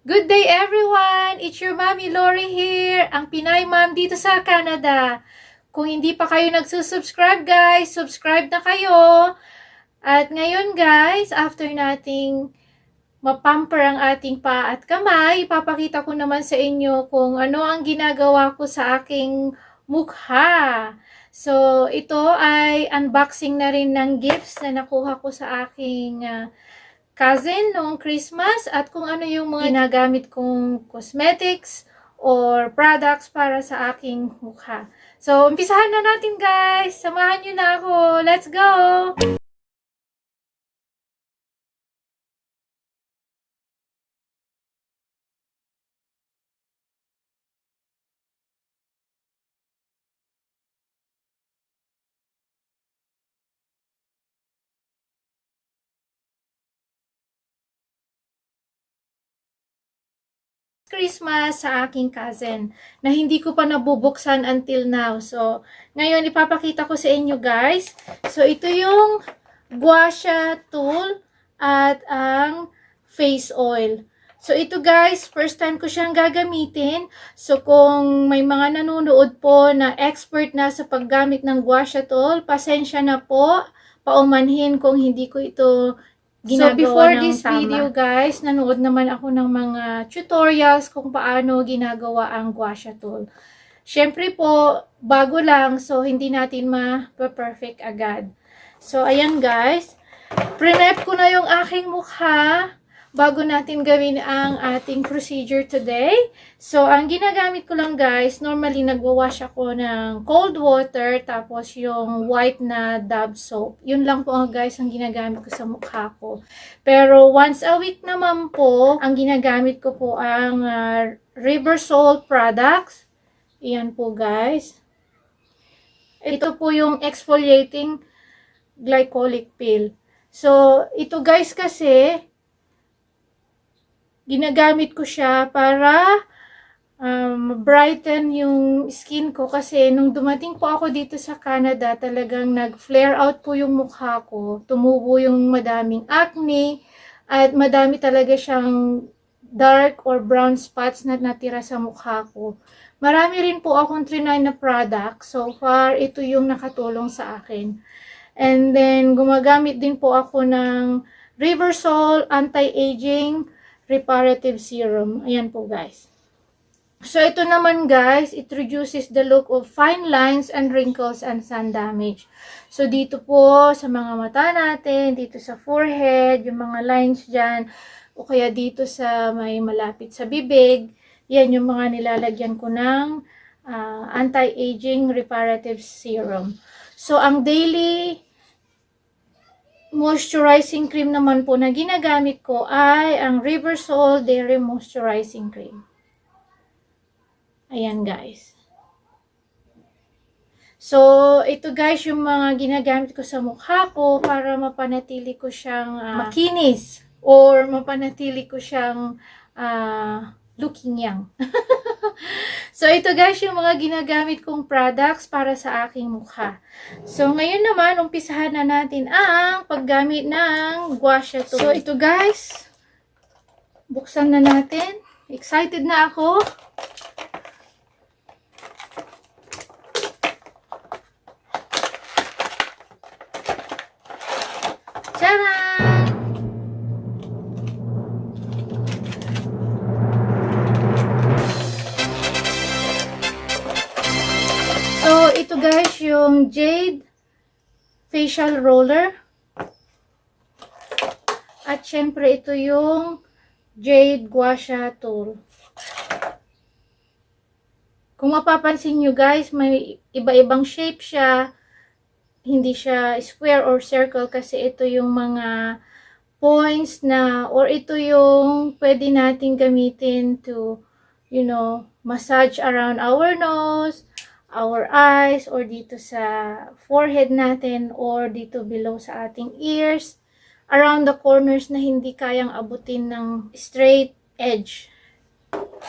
Good day everyone! It's your Mommy Lori here, ang Pinay Mom dito sa Canada. Kung hindi pa kayo nagsusubscribe guys, subscribe na kayo. At ngayon guys, after nating mapamper ang ating pa at kamay, ipapakita ko naman sa inyo kung ano ang ginagawa ko sa aking mukha. So, ito ay unboxing na rin ng gifts na nakuha ko sa aking cousin noong Christmas at kung ano yung mga ginagamit kong cosmetics or products para sa aking mukha. So, umpisahan na natin guys! Samahan nyo na ako! Let's go! Christmas sa aking cousin na hindi ko pa nabubuksan until now. So, ngayon ipapakita ko sa inyo guys. So, ito yung gua sha tool at ang face oil. So, ito guys, first time ko siyang gagamitin. So, kung may mga nanonood po na expert na sa paggamit ng gua sha tool, pasensya na po, paumanhin kung hindi ko ito ginagawa. So, before this video guys, nanood naman ako ng mga tutorials kung paano ginagawa ang gua sha tool. Siyempre po, bago lang, so hindi natin ma-perfect agad. So, ayan guys, pre-nep ko na yung aking mukha bago natin gawin ang ating procedure today. So, ang ginagamit ko lang guys, normally nagwawash ako ng cold water, tapos yung white na Dove soap. Yun lang po guys ang ginagamit ko sa mukha ko. Pero once a week naman po, ang ginagamit ko po ang River Salt products. Iyan po guys. Ito po yung exfoliating glycolic pill. So, ito guys kasi, ginagamit ko siya para brighten yung skin ko kasi nung dumating po ako dito sa Canada, talagang nag-flare out po yung mukha ko. Tumubo yung madaming acne at madami talaga siyang dark or brown spots na natira sa mukha ko. Marami rin po akong trinay na product. So far, ito yung nakatulong sa akin. And then, gumagamit din po ako ng Riversol Anti-Aging Reparative Serum. Ayan po guys. So ito naman guys, it reduces the look of fine lines and wrinkles and sun damage. So dito po sa mga mata natin, dito sa forehead, yung mga lines dyan, o kaya dito sa may malapit sa bibig, yan yung mga nilalagyan ko ng anti-aging reparative serum. So ang daily moisturizing cream naman po na ginagamit ko ay ang Riversol Dairy Moisturizing Cream. Ayan guys. So, ito guys yung mga ginagamit ko sa mukha ko para mapanatili ko siyang makinis or mapanatili ko siyang looking young. So, ito guys yung mga ginagamit kong products para sa aking mukha. So, ngayon naman, umpisahan na natin ang paggamit ng gua sha tool. So, ito guys, buksan na natin. Excited na ako. Tcharam! So, ito guys, yung Jade Facial Roller. At syempre, ito yung Jade Gua Sha Tool. Kung mapapansin nyo guys, may iba-ibang shape siya. Hindi siya square or circle kasi ito yung mga points na, or ito yung pwede natin gamitin to, you know, massage around our nose, our eyes, or dito sa forehead natin, or dito below sa ating ears, around the corners na hindi kayang abutin ng straight edge.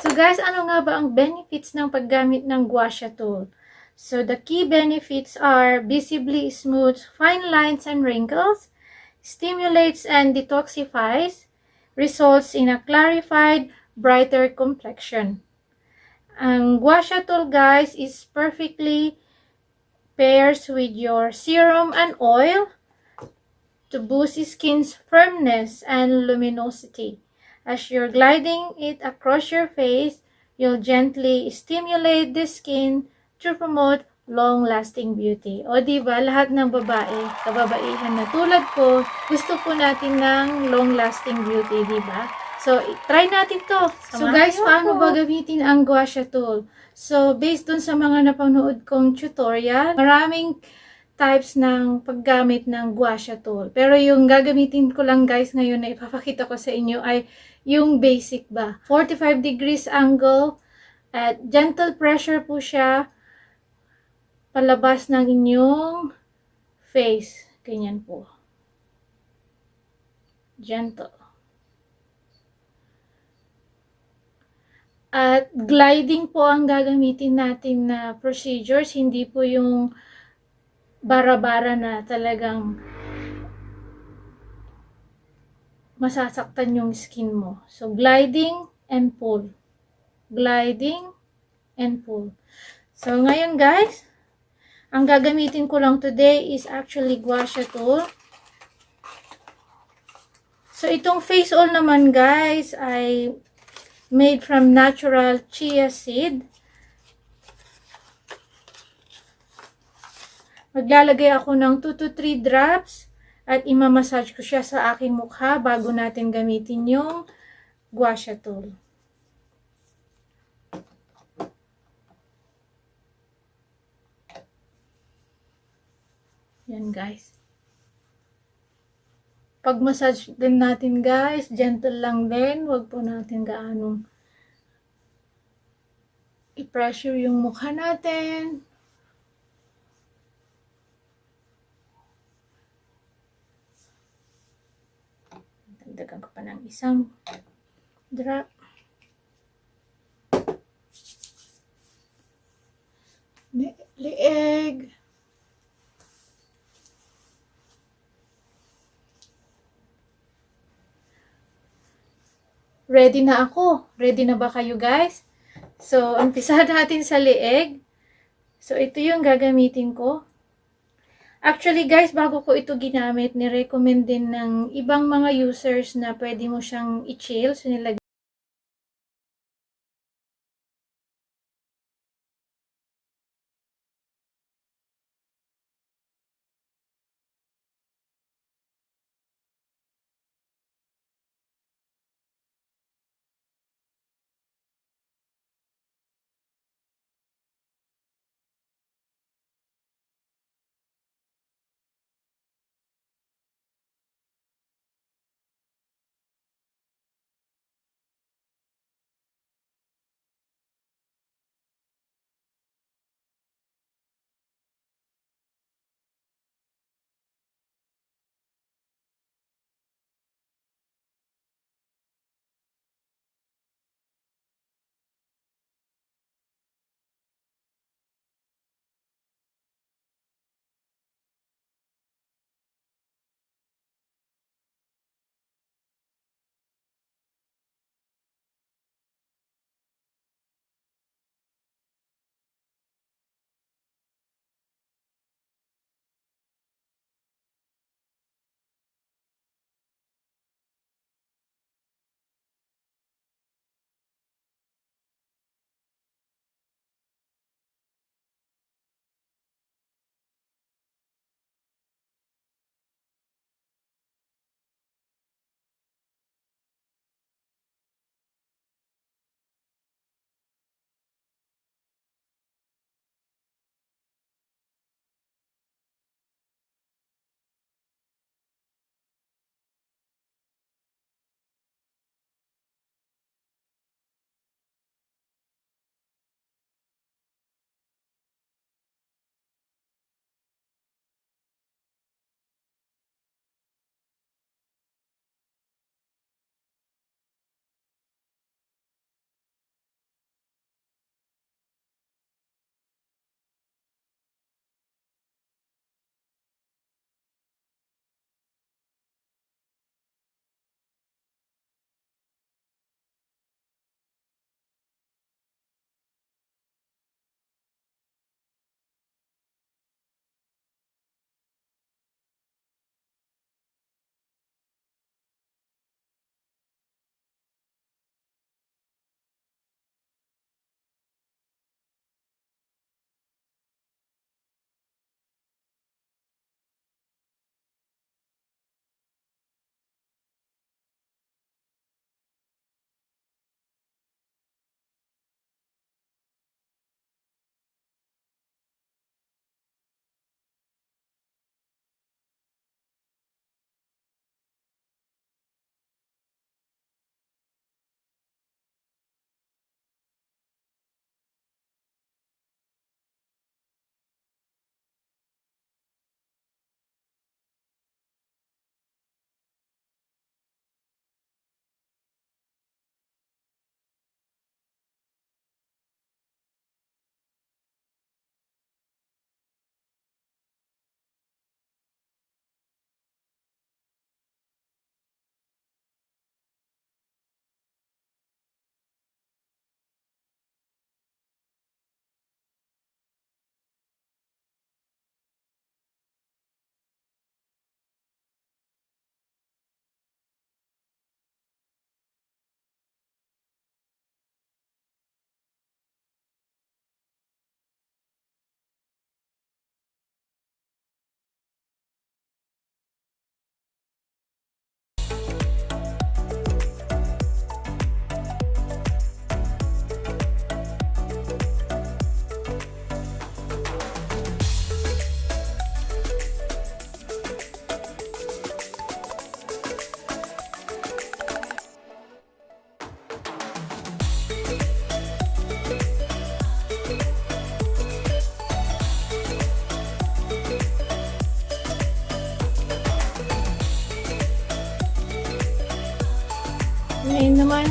So guys, ano nga ba ang benefits ng paggamit ng gua sha tool? So the key benefits are visibly smooth fine lines and wrinkles, stimulates and detoxifies, results in a clarified, brighter complexion. Ang Gua Sha tool guys is perfectly pairs with your serum and oil to boost skin's firmness and luminosity. As you're gliding it across your face, you'll gently stimulate the skin to promote long-lasting beauty. O diba, lahat ng babae, kababaihan na tulad ko, gusto po natin ng long-lasting beauty, diba? So, try natin to. So guys, paano ba gamitin ang Gua Sha tool? So, based dun sa mga napanood kong tutorial, maraming types ng paggamit ng Gua Sha tool. Pero yung gagamitin ko lang guys ngayon na ipapakita ko sa inyo ay yung basic ba. 45 degrees angle at gentle pressure po siya palabas ng inyong face. Ganyan po. Gentle. At gliding po ang gagamitin natin na procedures, hindi po yung bara-bara na talagang masasaktan yung skin mo. So, gliding and pull. Gliding and pull. So, ngayon guys, ang gagamitin ko lang today is actually Gua Sha tool. So, itong face oil naman guys ay made from natural chia seed. Maglalagay ako ng 2 to 3 drops at imamassage ko siya sa aking mukha bago natin gamitin yung Gua Sha tool. Yan guys. Pag-massage din natin guys, gentle lang din. Huwag po natin gaanong i-pressure yung mukha natin. Dagdagan ko pa ng isang drop. Lieg. Ready na ako. Ready na ba kayo guys? So, umpisa natin sa lieg. So, ito yung gagamitin ko. Actually guys, bago ko ito ginamit, ni-recommend din ng ibang mga users na pwede mo siyang i-chill. So, nilagay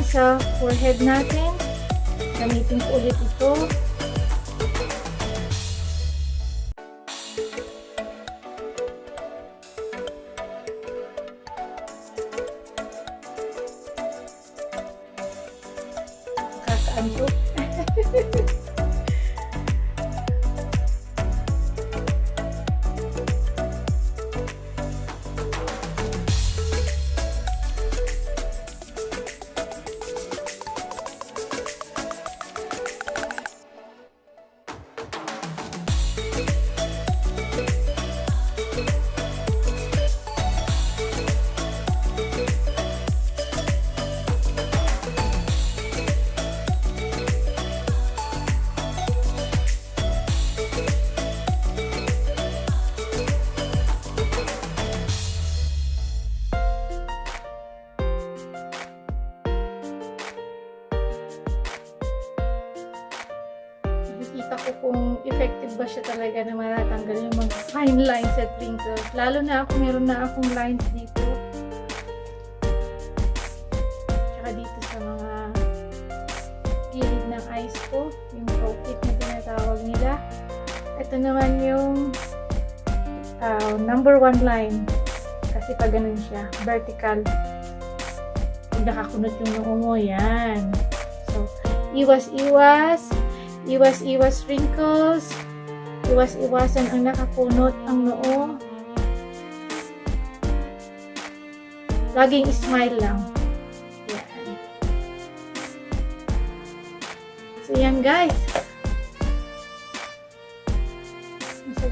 sa forehead natin. Gamitin ko ulit ito. Kakaantok. Nakikita ko kung effective ba siya talaga na matatanggal yung mga fine lines at wrinkles. Lalo na ako, meron na akong lines dito. Tsaka dito sa mga gilid ng eyes ko. Yung profit na tinatawag nila. Ito naman yung number 1 line. Kasi pag ganun siya, vertical. Pag nakakunot yung noo mo, yan. So, iwas-iwas wrinkles, iwasan ang nakakunot ang noo. Laging smile lang. Yan. So yan guys,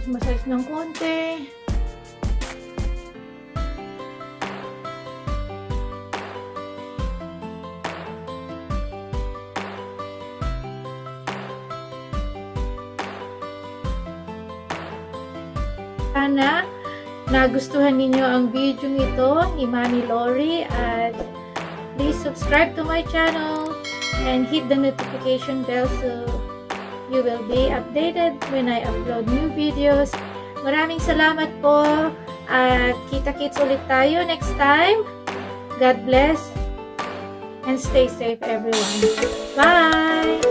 massage ng konti. Sana nagustuhan ninyo ang video ito ni Mami Lori, at please subscribe to my channel and hit the notification bell so you will be updated when I upload new videos. Maraming salamat po at kita-kits ulit tayo next time. God bless and stay safe everyone. Bye!